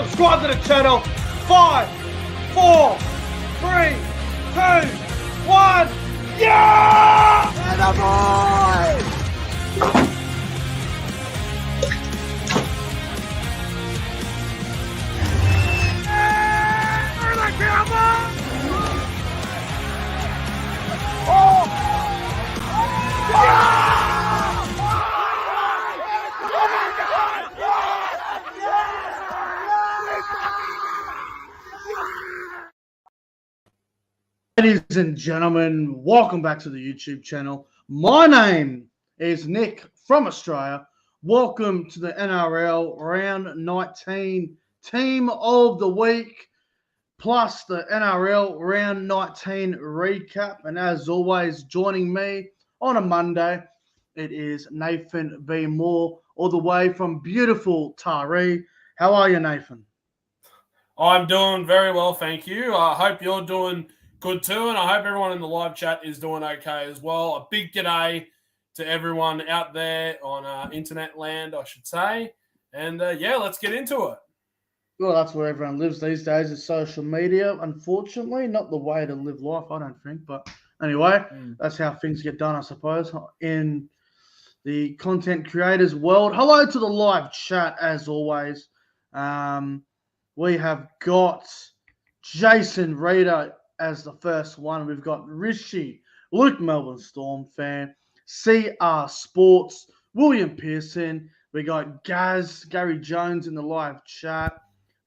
subscribe to the channel. 5, 4, 3, 2, 1. Yeah! Ladies and gentlemen, welcome back to the YouTube channel. My name is Nick from Australia. Welcome to the NRL Round 19 Team of the Week, plus the NRL Round 19 recap. And as always, joining me on a Monday, it is Nathan B. Moore, all the way from beautiful Taree. How are you, Nathan? I'm doing very well, thank you. I hope you're doing good too, and I hope everyone in the live chat is doing okay as well. A big g'day to everyone out there on internet land, I should say. And yeah, let's get into it. Well, that's where everyone lives these days, is social media. Unfortunately, not the way to live life, I don't think. But anyway, that's how things get done, I suppose, in the content creators world. Hello to the live chat, as always. We have got Jason Reader as the first one. We've got Rishi, Luke Melbourne Storm fan, CR Sports, William Pearson. We got Gary Jones in the live chat,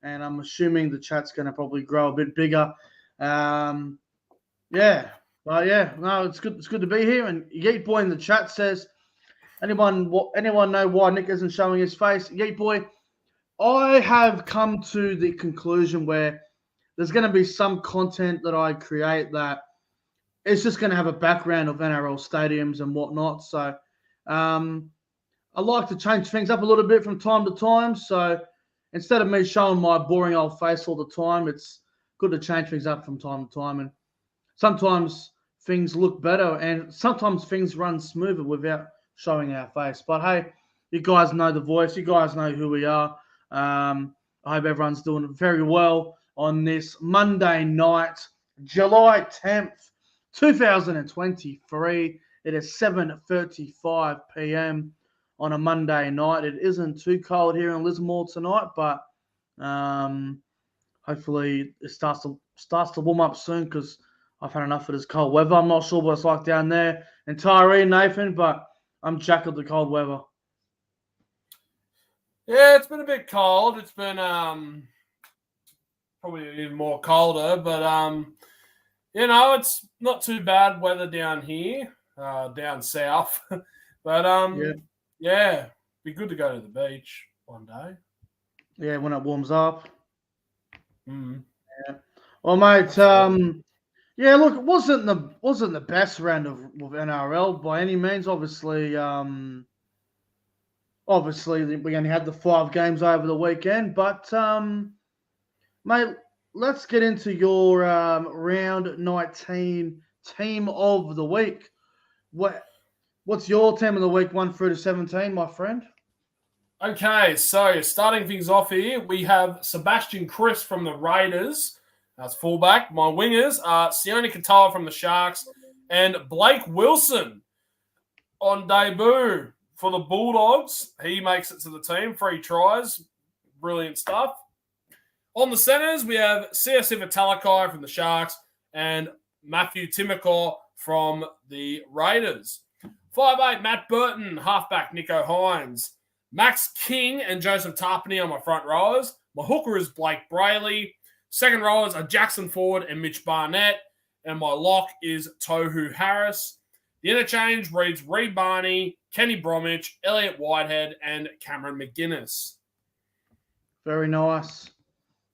and I'm assuming the chat's going to probably grow a bit bigger. No, it's good. It's good to be here. And Yeet Boy in the chat says, anyone know why Nick isn't showing his face? Yeet Boy, I have come to the conclusion where there's going to be some content that I create that it's just going to have a background of NRL stadiums and whatnot. So I like to change things up a little bit from time to time. So instead of me showing my boring old face all the time, it's good to change things up from time to time. And sometimes things look better and sometimes things run smoother without showing our face. But hey, you guys know the voice. You guys know who we are. I hope everyone's doing very well on this Monday night, July 10th, 2023. It is 7:35 p.m. on a Monday night. It isn't too cold here in Lismore tonight, but hopefully it starts to warm up soon because I've had enough of this cold weather. I'm not sure what it's like down there in Taree, Nathan, but I'm jacked of the cold weather. Yeah, it's been a bit cold. It's been probably even more colder, but it's not too bad weather down here, down south. But yeah, be good to go to the beach one day. Yeah, when it warms up. Yeah. Well, mate, look, it wasn't the best round of NRL by any means. Obviously, we only had the 5 games over the weekend, but mate, let's get into your round 19 team of the week. What's your team of the week, 1 through to 17, my friend? Okay, so starting things off here, we have Sebastian Kris from the Raiders. That's fullback. My wingers are Sione Katoa from the Sharks and Blake Wilson on debut for the Bulldogs. He makes it to the team. 3 tries. Brilliant stuff. On the centres, we have Siosifa Talakai from the Sharks and Matthew Timoko from the Raiders. 5'8", Matt Burton, halfback Nico Hines. Max King and Joseph Tarpany are my front rowers. My hooker is Blake Brayley. Second rowers are Jackson Ford and Mitch Barnett. And my lock is Tohu Harris. The interchange reads Reed Barney, Kenny Bromwich, Elliot Whitehead, and Cameron McGuinness. Very nice.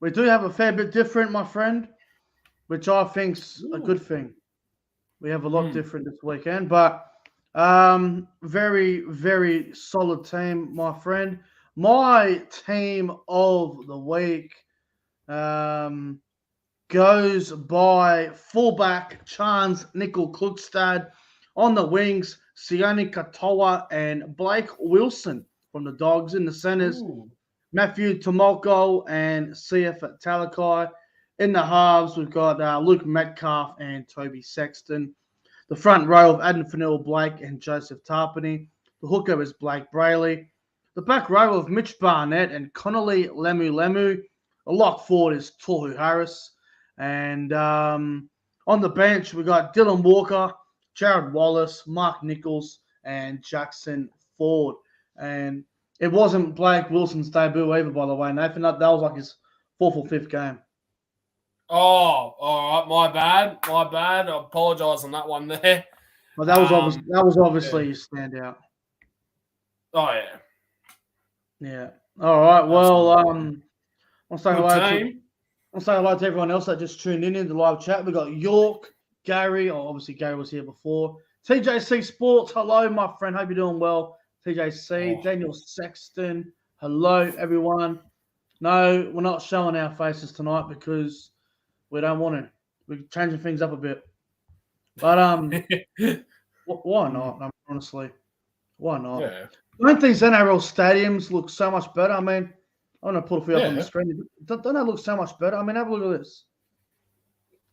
We do have a fair bit different, my friend, which I think's a good thing. We have a lot different this weekend, but very, very solid team, my friend. My team of the week goes by fullback Chance Nickel-Klugstad. On the wings, Sione Katoa and Blake Wilson from the Dogs. In the centres, Matthew Tomoko and CF at Talakai. In the halves, we've got Luke Metcalf and Toby Sexton. The front row of Adam Fanil-Blake and Joseph Tarpany. The hooker is Blake Brayley. The back row of Mitch Barnett and Connolly Lemu. The lock forward is Tohu Harris. And on the bench, we've got Dylan Walker, Jared Wallace, Mark Nichols, and Jackson Ford. And it wasn't Blake Wilson's debut either, by the way, Nathan. That was like his 4th or 5th game. Oh, all right. My bad. I apologise on that one there. But that was obviously his standout. Oh, yeah. Yeah. All right. Well, I'll say hello to everyone else that just tuned in the live chat. We got York, Gary. Oh, obviously Gary was here before. TJC Sports. Hello, my friend. Hope you're doing well. TJC, Daniel Sexton. Hello, everyone. No, we're not showing our faces tonight because we don't want to. We're changing things up a bit. But why not? Honestly, why not? Yeah. Don't these NRL stadiums look so much better? I mean, I'm going to put a few up on the screen. Don't they look so much better? I mean, have a look at this.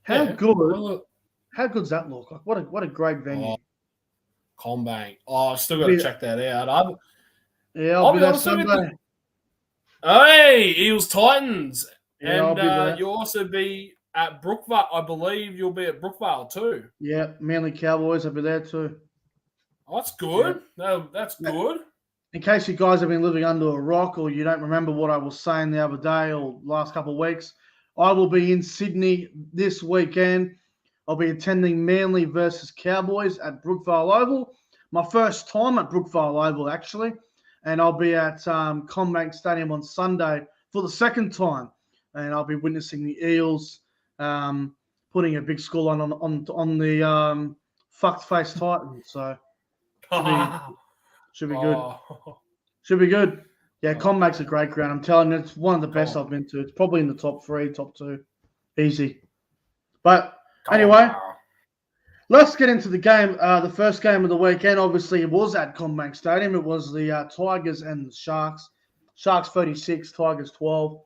How good's that look? Like, what a great venue. CommBank. Oh, I've still got to check that out. I'll be there Sunday. Hey, Eels Titans. Yeah, and you'll also be at Brookvale. I believe you'll be at Brookvale too. Yeah, Manly Cowboys. I'll be there too. Oh, that's good. Yeah. No, that's good. In case you guys have been living under a rock or you don't remember what I was saying the other day or last couple of weeks, I will be in Sydney this weekend. I'll be attending Manly versus Cowboys at Brookvale Oval. My first time at Brookvale Oval, actually. And I'll be at CommBank Stadium on Sunday for the second time. And I'll be witnessing the Eels putting a big score on the fucked face Titans. So should be good. Should be good. Yeah, CommBank's a great ground. I'm telling you, it's one of the best I've been to. It's probably in the top 3, top 2. Easy. But anyway, let's get into the game. The first game of the weekend, obviously, it was at CommBank Stadium. It was the Tigers and the Sharks. Sharks 36, Tigers 12.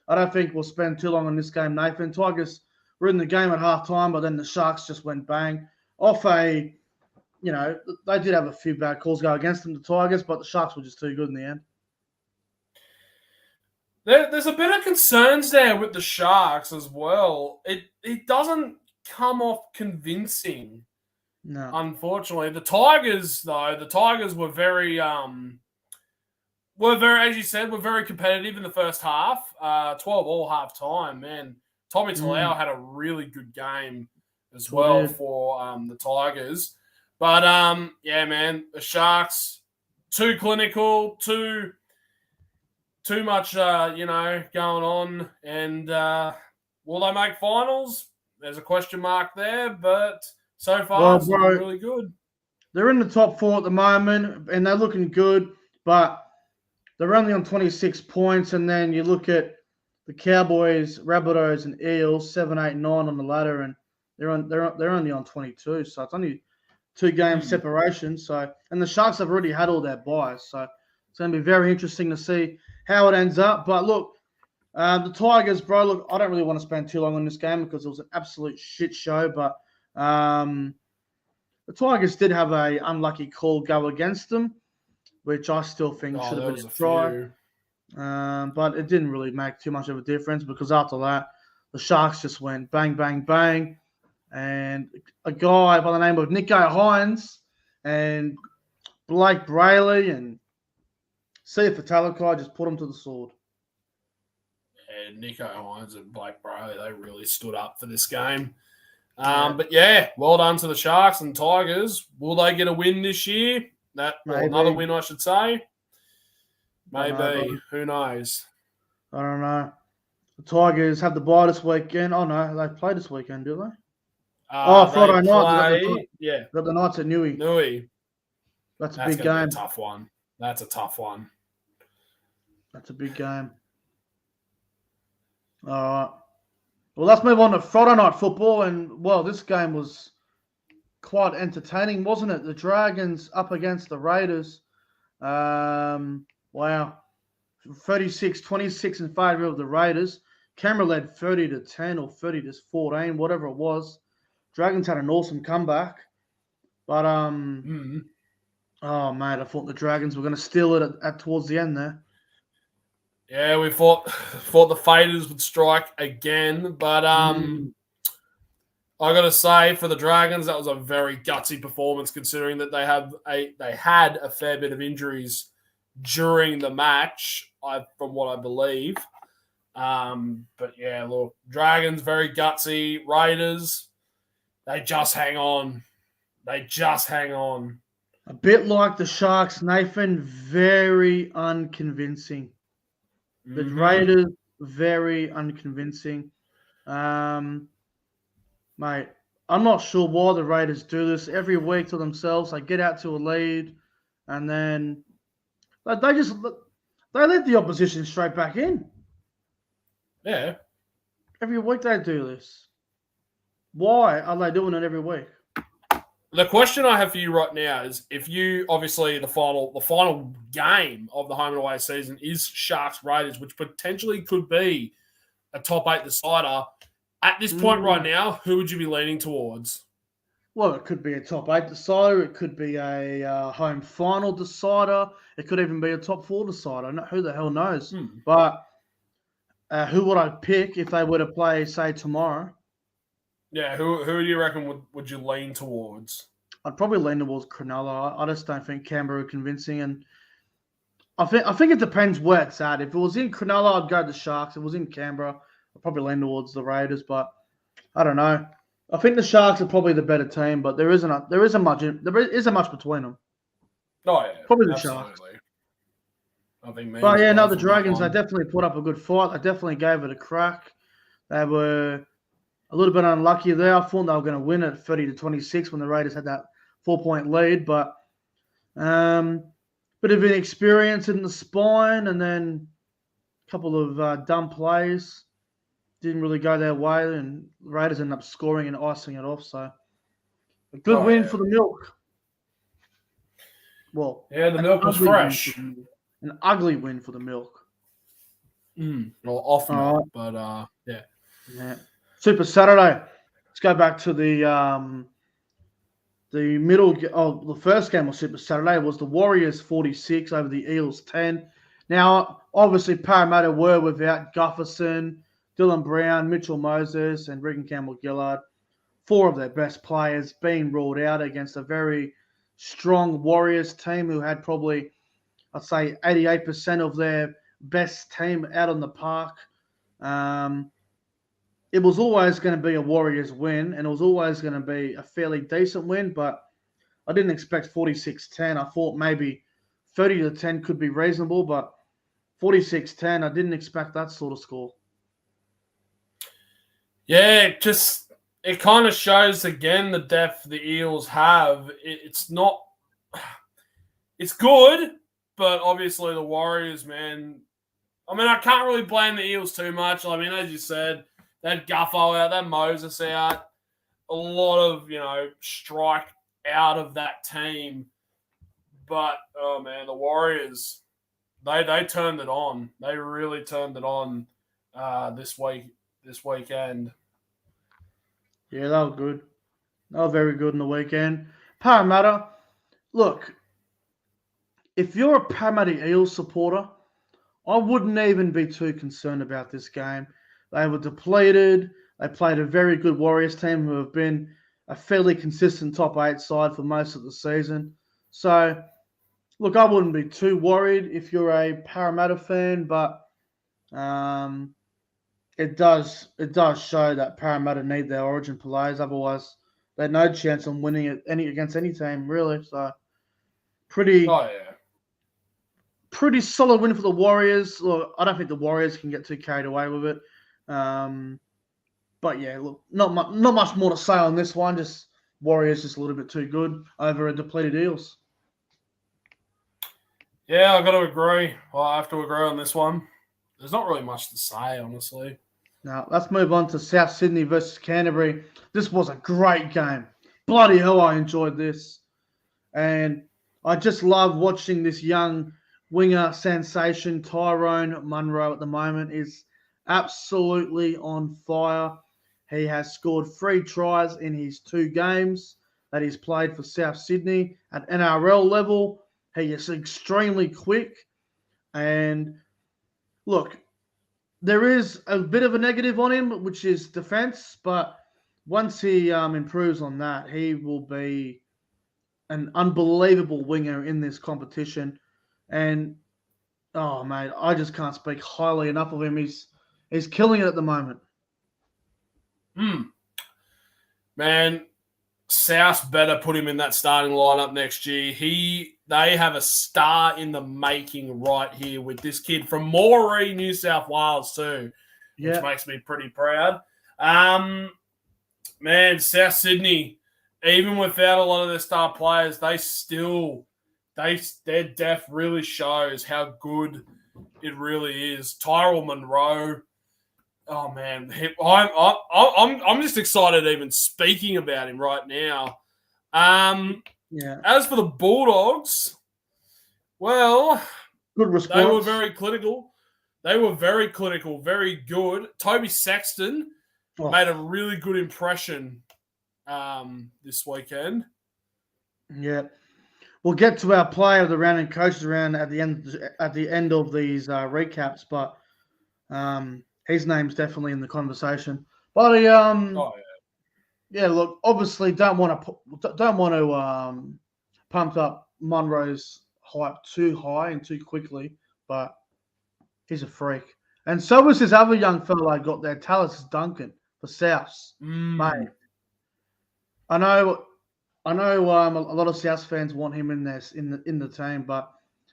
I don't think we'll spend too long on this game, Nathan. Tigers were in the game at halftime, but then the Sharks just went bang. They did have a few bad calls go against them, the Tigers, but the Sharks were just too good in the end. There's a bit of concerns there with the Sharks as well. It doesn't come off convincing. No. Unfortunately. The Tigers were very as you said, were very competitive in the first half. 12 all half time, man. Tommy Talau had a really good game as well for the Tigers. But man, the Sharks too clinical, too much going on, and will they make finals? There's a question mark there, but so far it's looking really good. They're in the top 4 at the moment, and they're looking good, but they're only on 26 points, and then you look at the Cowboys, Rabbitohs, and Eels, 7, 8, 9 on the ladder, and they're only on 22, so it's only 2 game separation. So, and the Sharks have already had all their buys, so it's going to be very interesting to see how it ends up. But look, the Tigers, bro, look, I don't really want to spend too long on this game because it was an absolute shit show. But the Tigers did have a unlucky call go against them, which I still think should have been a try. But it didn't really make too much of a difference because after that, the Sharks just went bang, bang, bang. And a guy by the name of Nico Hines and Blake Brayley and Sia Fatalakai just put him to the sword. Yeah, Nico Hines and Blake Brayley, they really stood up for this game. But yeah, well done to the Sharks and Tigers. Will they get a win this year? Another win, I should say. Maybe. Who knows? I don't know. The Tigers have the bye this weekend. Oh, no, they play this weekend, do they? Friday night. Yeah. Got the Knights at Newey. That's a big game. That's a tough one. That's a tough one. That's a big game. All right. Well, let's move on to Friday night football. And, well, this game was quite entertaining, wasn't it? The Dragons up against the Raiders. Wow. 26 in favour of the Raiders. Canberra led 30-10 or 30-14, whatever it was. Dragons had an awesome comeback. But, oh, mate, I thought the Dragons were going to steal it at towards the end there. Yeah, we thought the Faders would strike again. But I got to say, for the Dragons, that was a very gutsy performance considering that they had a fair bit of injuries during the match, from what I believe. But yeah, look, Dragons very gutsy. Raiders, they just hang on. A bit like the Sharks, Nathan, very unconvincing. The Raiders, very unconvincing. Mate, I'm not sure why the Raiders do this every week to themselves. They get out to a lead, and then they let the opposition straight back in. Yeah. Every week they do this. Why are they doing it every week? The question I have for you right now is, if you obviously the final game of the home and away season is Sharks Raiders, which potentially could be a top 8 decider. At this point right now, who would you be leaning towards? Well, it could be a top 8 decider. It could be a home final decider. It could even be a top 4 decider. Who the hell knows? But who would I pick if they were to play, say, tomorrow? Yeah, who do you reckon would you lean towards? I'd probably lean towards Cronulla. I just don't think Canberra are convincing, and I think it depends where it's at. If it was in Cronulla, I'd go to the Sharks. If it was in Canberra, I'd probably lean towards the Raiders. But I don't know. I think the Sharks are probably the better team, but there isn't much between them. Oh yeah, probably the Sharks. I think. But yeah, no, the Dragons. They definitely put up a good fight. They definitely gave it a crack. They were a little bit unlucky there. I thought they were going to win at 30-26 when the Raiders had that 4-point lead, but bit of inexperience in the spine, and then a couple of dumb plays didn't really go their way, and the Raiders ended up scoring and icing it off. So a good win for the Milk. Well, yeah, the Milk was fresh. An ugly win for the Milk. Well, off milk, but yeah. Super Saturday. Let's go back to the first game of Super Saturday was the Warriors 46 over the Eels 10. Now, obviously, Parramatta were without Gufferson, Dylan Brown, Mitchell Moses, and Regan Campbell-Gillard. 4 of their best players being ruled out against a very strong Warriors team who had probably, I'd say, 88% of their best team out on the park. It was always going to be a Warriors win, and it was always going to be a fairly decent win, but I didn't expect 46-10. I thought maybe 30-10 could be reasonable, but 46-10, I didn't expect that sort of score. Yeah, it kind of shows again the depth the Eels have. It's good, but obviously the Warriors, man. I mean, I can't really blame the Eels too much. I mean, as you said, that Guffo out, that Moses out, a lot of, strike out of that team. But, oh, man, the Warriors, they turned it on. They really turned it on this weekend. Yeah, they were good. They were very good in the weekend. Parramatta, look, if you're a Parramatta Eels supporter, I wouldn't even be too concerned about this game. They were depleted. They played a very good Warriors team who have been a fairly consistent top 8 side for most of the season. So, look, I wouldn't be too worried if you're a Parramatta fan, but it does show that Parramatta need their origin players. Otherwise, they had no chance on winning it against any team, really. So, pretty solid win for the Warriors. Look, I don't think the Warriors can get too carried away with it. But yeah, look, not much more to say on this one. Just Warriors just a little bit too good over a depleted Eels. Yeah, I've got to agree. Well, I have to agree on this one. There's not really much to say, honestly. Now, let's move on to South Sydney versus Canterbury. This was a great game. Bloody hell, I enjoyed this. And I just love watching this young winger sensation Tyrone Munro at the moment is absolutely on fire. He has scored 3 tries in his 2 games that he's played for South Sydney at NRL level. He is extremely quick. And look, there is a bit of a negative on him, which is defense. But once he improves on that, he will be an unbelievable winger in this competition. And, oh, mate, I just can't speak highly enough of him. He's killing it at the moment. Man, South better put him in that starting lineup next year. They have a star in the making right here with this kid from Moree, New South Wales too, which makes me pretty proud. Man, South Sydney, even without a lot of their star players, their depth really shows how good it really is. Tyrell Munro. Oh man, I'm just excited even speaking about him right now. As for the Bulldogs, well, good response. They were very clinical. Very good. Toby Sexton made a really good impression this weekend. Yeah, we'll get to our player of the round and coaches round at the end of these recaps, but his name's definitely in the conversation. But look, obviously don't want to pump up Munro's hype too high and too quickly, but he's a freak. And so was this other young fellow I got there, Tallis Duncan for Souths. Mate, I know a lot of Souths fans want him in the team, but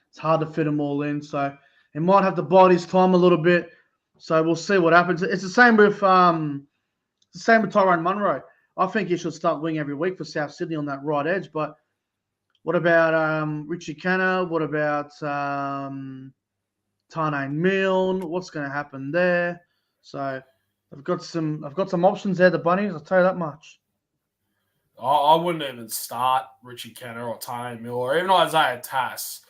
it's hard to fit them all in. So he might have to bide his time a little bit. So we'll see what happens. It's the same with Tyrone Munro. I think he should start wing every week for South Sydney on that right edge. But what about Richie Canner? What about Tane Milne? What's going to happen there? So I've got some options there. The Bunnies, I'll tell you that much. I wouldn't even start Richie Canner or Tane Milne or even Isaiah Tass.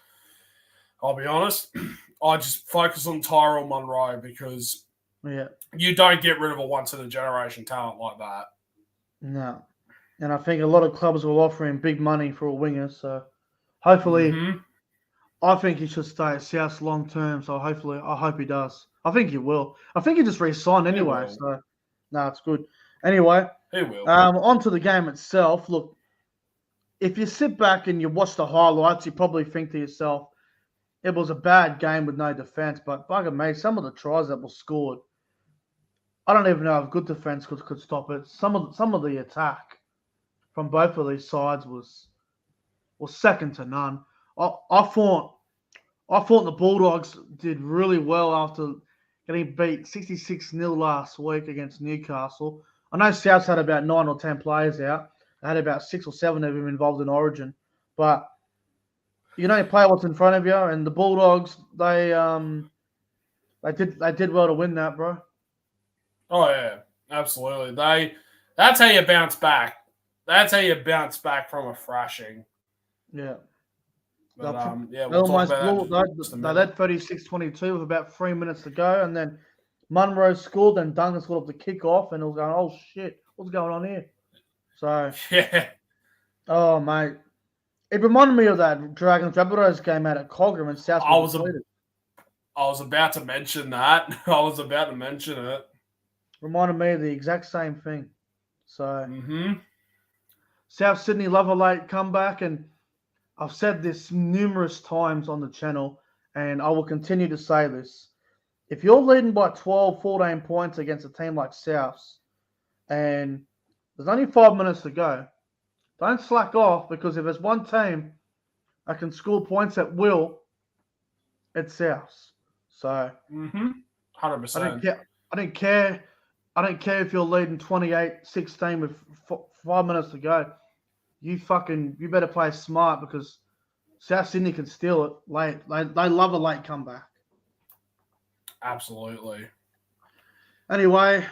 I'll be honest. I just focus on Tyrell Munro because you don't get rid of a once-in-a-generation talent like that. No. And I think a lot of clubs will offer him big money for a winger. So hopefully, I think he should stay at South long term. So I hope he does. I think he will. I think he just re-signed anyway. So, no, it's good. Anyway, he will. On to the game itself. Look, if you sit back and you watch the highlights, you probably think to yourself, it was a bad game with no defense, but bugger me, some of the tries that were scored, I don't even know if good defense could stop it. Some of the attack from both of these sides was second to none. I thought the Bulldogs did really well after getting beat 66-0 last week against Newcastle. I know Souths had about 9 or 10 players out. They had about 6 or 7 of them involved in Origin, but you know, you play what's in front of you, and the Bulldogs, they did well to win that, bro. Oh yeah, absolutely. That's how you bounce back. That's how you bounce back from a thrashing. Yeah. But, they led 36-22 with about 3 minutes to go, and then Munro scored, and Duncan scored up the kickoff, and it was going, oh shit, what's going on here? So oh mate. It reminded me of that Dragons Rabbitohs game out at Cogram and South. I was about to mention that. I was about to mention it. Reminded me of the exact same thing. So South Sydney love a late comeback, and I've said this numerous times on the channel, and I will continue to say this. If you're leading by 12, 14 points against a team like Souths, and there's only 5 minutes to go, don't slack off, because if there's one team that can score points at will, it's Souths. So 100%. I don't care if you're leading 28-16 with 5 minutes to go. You better play smart, because South Sydney can steal it late. They love a late comeback. Absolutely. Anyway,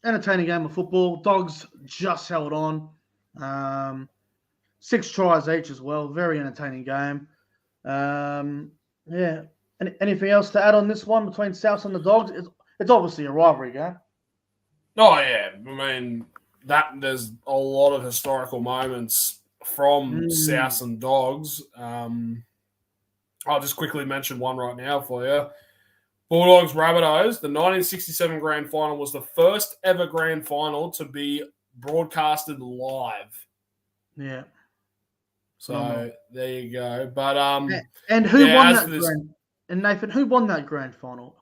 entertaining game of football. Dogs just held on. 6 tries each as well. Very entertaining game. Yeah. Anything else to add on this one between South and the Dogs? It's obviously a rivalry game. Oh yeah, I mean that there's a lot of historical moments from South and Dogs. I'll just quickly mention one right now for you. Bulldogs Rabbitohs. The 1967 Grand Final was the first ever Grand Final to be broadcasted live. Yeah. So there you go. But and who won that grand? And Nathan, who won that grand final?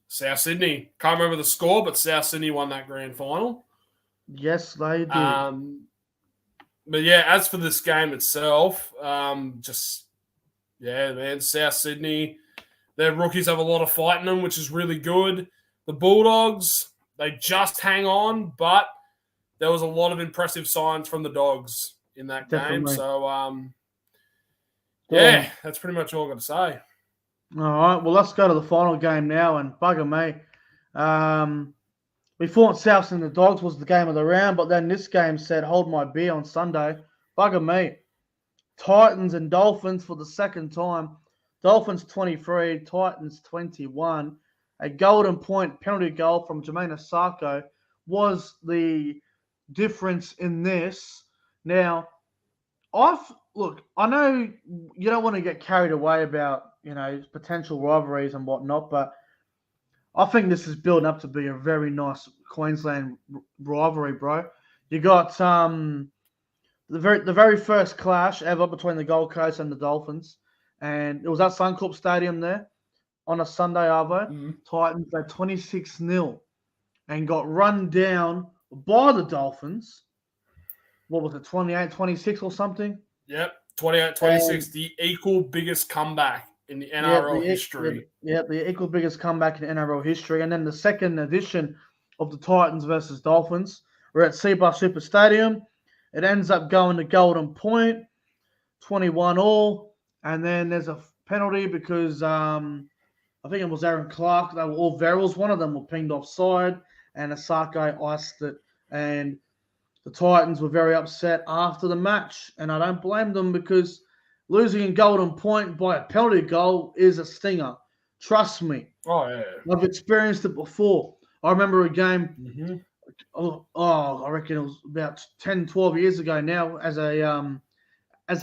South Sydney. Can't remember the score, but South Sydney won that grand final. Yes, they did. But yeah, as for this game itself, man, South Sydney, their rookies have a lot of fight in them, which is really good. The Bulldogs, they just hang on, but there was a lot of impressive signs from the Dogs in that game. So, that's pretty much all I've got to say. All right, well, let's go to the final game now, and bugger me. We thought South and the Dogs was the game of the round, but then this game said, hold my beer on Sunday. Bugger me. Titans and Dolphins for the second time. Dolphins 23, Titans 21. A golden point penalty goal from Jermaine Asako was the difference in this. Now, I know you don't want to get carried away about, potential rivalries and whatnot, but I think this is building up to be a very nice Queensland rivalry, bro. You got the very first clash ever between the Gold Coast and the Dolphins, and it was at Suncorp Stadium there on a Sunday, Arvo. Mm-hmm. Titans at 26-0 and got run down by the Dolphins. What was it, 28-26 or something? Yep, 28-26, the equal biggest comeback in the NRL history. The equal biggest comeback in NRL history. And then the second edition of the Titans versus Dolphins. We're at Seabus Super Stadium. It ends up going to golden point, 21-all. And then there's a penalty because I think it was Aaron Clark. They were all Verrills. One of them were pinged offside, and Asako iced it. And the Titans were very upset after the match. And I don't blame them because losing in golden point by a penalty goal is a stinger. Trust me. Oh, yeah. I've experienced it before. I remember a game, I reckon it was about 10, 12 years ago now, as a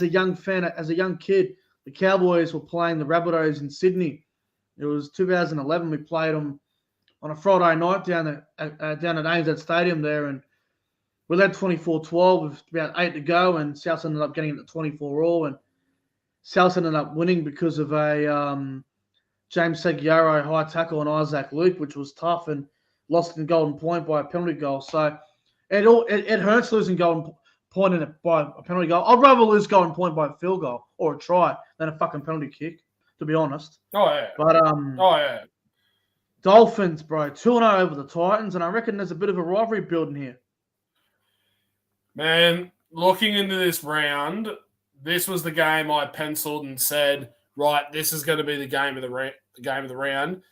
young fan, as a young kid, the Cowboys were playing the Rabbitohs in Sydney. It was 2011. We played them on a Friday night down at ANZ Stadium there, and we led 24-12 with about 8 to go, and South ended up getting it at 24-all, and South ended up winning because of a James Seguiaro high tackle on Isaac Luke, which was tough, and lost in golden point by a penalty goal. So it hurts losing golden point by a penalty goal. I'd rather lose golden point by a field goal or a try than a fucking penalty kick, to be honest. Oh, yeah. But Dolphins, bro, 2-0 over the Titans, and I reckon there's a bit of a rivalry building here. Man, looking into this round, this was the game I penciled and said, right, this is going to be the game of the round.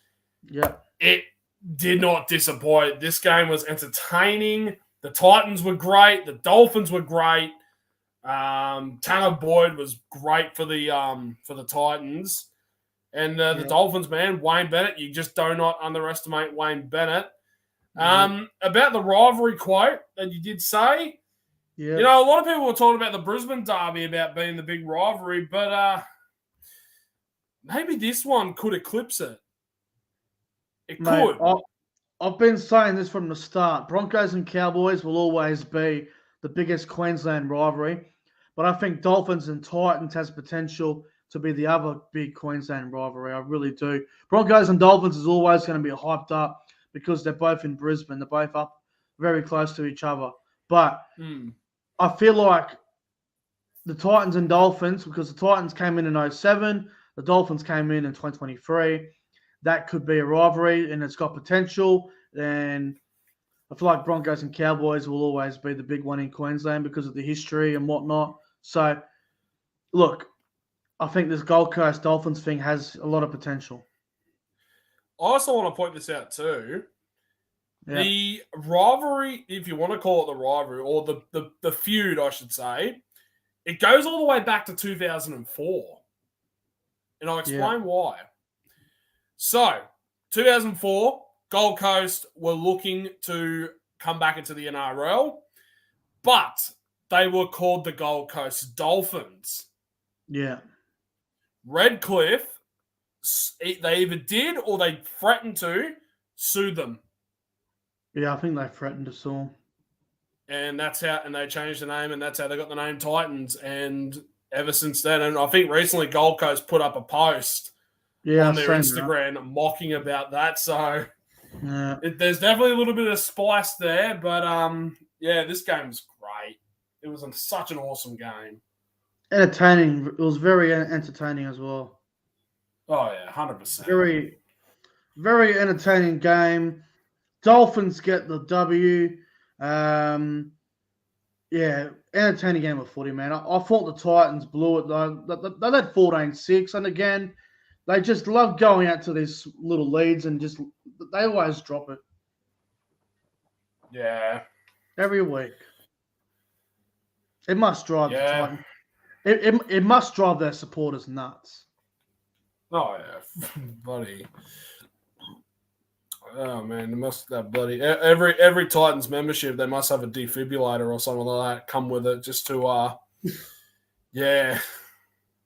Yeah. It did not disappoint. This game was entertaining. The Titans were great. The Dolphins were great. Tanner Boyd was great for the Titans. And the Dolphins, man, Wayne Bennett, you just do not underestimate Wayne Bennett. About the rivalry quote that you did say, a lot of people were talking about the Brisbane Derby about being the big rivalry, but maybe this one could eclipse it. It could. I've been saying this from the start. Broncos and Cowboys will always be the biggest Queensland rivalry, but I think Dolphins and Titans has potential to be the other big Queensland rivalry. I really do. Broncos and Dolphins is always going to be hyped up because they're both in Brisbane. They're both up very close to each other. But I feel like the Titans and Dolphins, because the Titans came in 2007, the Dolphins came in 2023. That could be a rivalry, and it's got potential. And I feel like Broncos and Cowboys will always be the big one in Queensland because of the history and whatnot. So, look, I think this Gold Coast Dolphins thing has a lot of potential. I also want to point this out too. Yeah. The rivalry, if you want to call it the rivalry, or the feud, I should say, it goes all the way back to 2004. and I'll explain why. So, 2004, Gold Coast were looking to come back into the NRL, but they were called the Gold Coast Dolphins. Yeah. Redcliffe, they either did or they threatened to sue them. Yeah, I think they threatened to sue. And that's how, and they changed the name, and that's how they got the name Titans. And ever since then, and I think recently Gold Coast put up a post on their Instagram mocking about that. So there's definitely a little bit of spice there, but this game's great. It was such an awesome game. Entertaining. It was very entertaining as well. Oh yeah, 100%. Very, very entertaining game. Dolphins get the W. Entertaining game of footy, man. I thought the Titans blew it. They led 14-6, and again, they just love going out to these little leads and just they always drop it. Yeah. Every week. It must drive the Titans. It must drive their supporters nuts. Oh yeah, buddy. Oh man, they must have bloody every Titans membership. They must have a defibrillator or something like that come with it, just to yeah.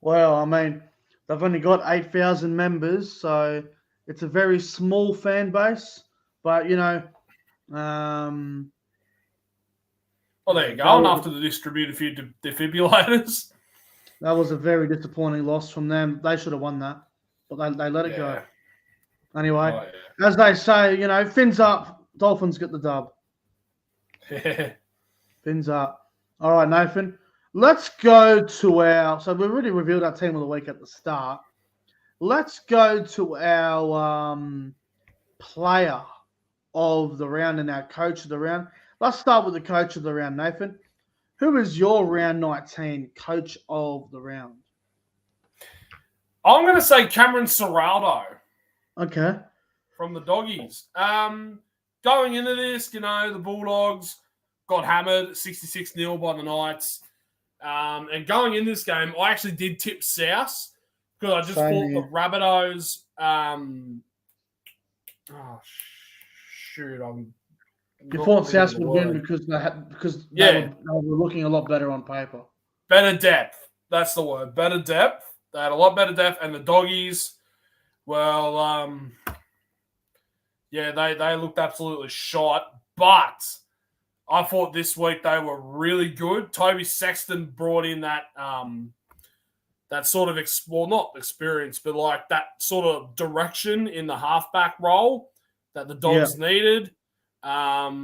Well, I mean, they've only got 8,000 members, so it's a very small fan base. But well, there you go. Enough to distribute a few defibrillators. That was a very disappointing loss from them. They should have won that, but they let it go. Anyway, as they say, fins up, Dolphins get the dub. Fins up. All right, Nathan. Let's go to so we already revealed our team of the week at the start. Let's go to our player of the round and our coach of the round. Let's start with the coach of the round, Nathan. Who is your round 19 coach of the round? I'm going to say Cameron Ciraldo. Okay. From the Doggies. Going into this, the Bulldogs got hammered 66-0 by the Knights. And going in this game, I actually did tip South because I just thought the Rabbitohs. You thought South would win because they were looking a lot better on paper. Better depth. That's the word. Better depth. They had a lot better depth. And the Doggies, well, they looked absolutely shot. But I thought this week they were really good. Toby Sexton brought in that sort of, not experience, but like that sort of direction in the halfback role that the Dogs needed. I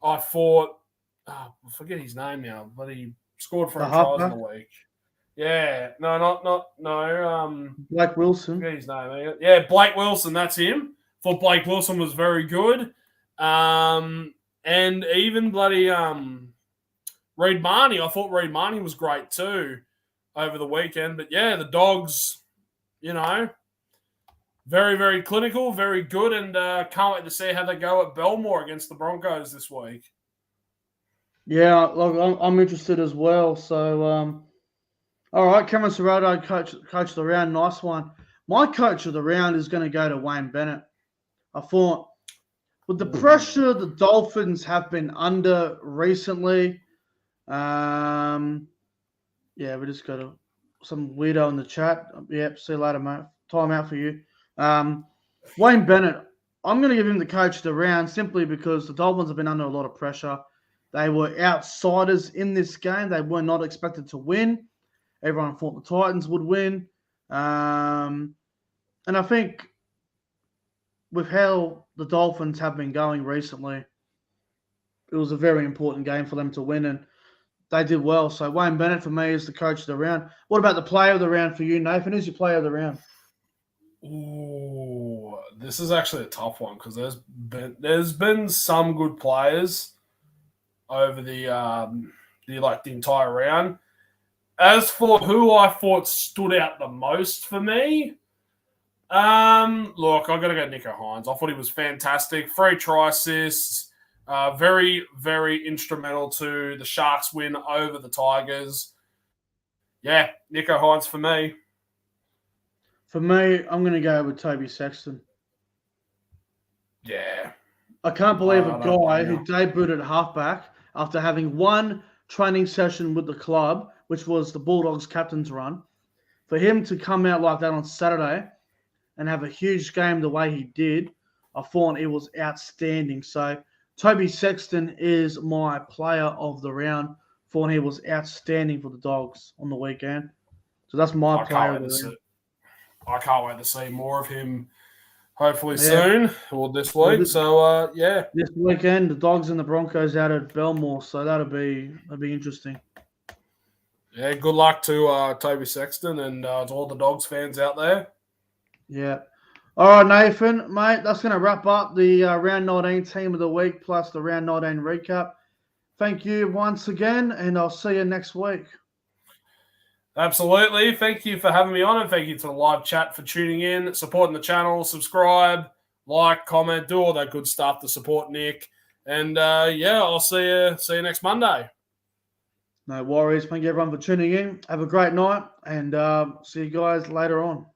thought, I forget his name now, but he scored for a tries in the week. Yeah, no. Blake Wilson. I forget his name. Yeah, Blake Wilson, that's him. Thought Blake Wilson was very good. And even bloody Reed Marnie, I thought Reed Marnie was great too over the weekend. But yeah, the Dogs, very, very clinical, very good, and can't wait to see how they go at Belmore against the Broncos this week. Yeah, look, I'm interested as well. So, all right, Cameron Ciraldo, coach of the round, nice one. My coach of the round is going to go to Wayne Bennett. I thought with the pressure the Dolphins have been under recently, we just got some weirdo in the chat. Yep, see you later, mate. Time out for you. Wayne Bennett, I'm going to give him the coach of the round simply because the Dolphins have been under a lot of pressure. They were outsiders in this game. They were not expected to win. Everyone thought the Titans would win. And I think with how the Dolphins have been going recently, it was a very important game for them to win, and they did well. So Wayne Bennett for me is the coach of the round. What about the player of the round for you, Nathan? Who's your player of the round? Ooh, this is actually a tough one because there's been some good players over the entire round. As for who I thought stood out the most for me, look, I've got to go Nicho Hynes. I thought he was fantastic. 3 try assists. Very, very instrumental to the Sharks win over the Tigers. Yeah, Nicho Hynes for me. For me, I'm going to go with Toby Sexton. Yeah. I can't believe I a don't guy blame who you. debuted at halfback after having one training session with the club, which was the Bulldogs captain's run, for him to come out like that on Saturday and have a huge game the way he did. I thought it was outstanding. So Toby Sexton is my player of the round. Thought he was outstanding for the Dogs on the weekend. So that's my I player can't of wait the to see. round. I can't wait to see more of him. Hopefully Yeah. soon or this Well, week. So yeah, this weekend, the Dogs and the Broncos out at Belmore, so that'll be interesting. yeah. Good luck to Toby Sexton and to all the Dogs fans out there. Yeah. All right, Nathan, mate, that's going to wrap up the round 19 team of the week plus the round 19 recap. Thank you once again, and I'll see you next week. Absolutely. Thank you for having me on, and thank you to the live chat for tuning in, supporting the channel, subscribe, like, comment, do all that good stuff to support Nick. And yeah, I'll see you next Monday. No worries. Thank you everyone for tuning in. Have a great night, and see you guys later on.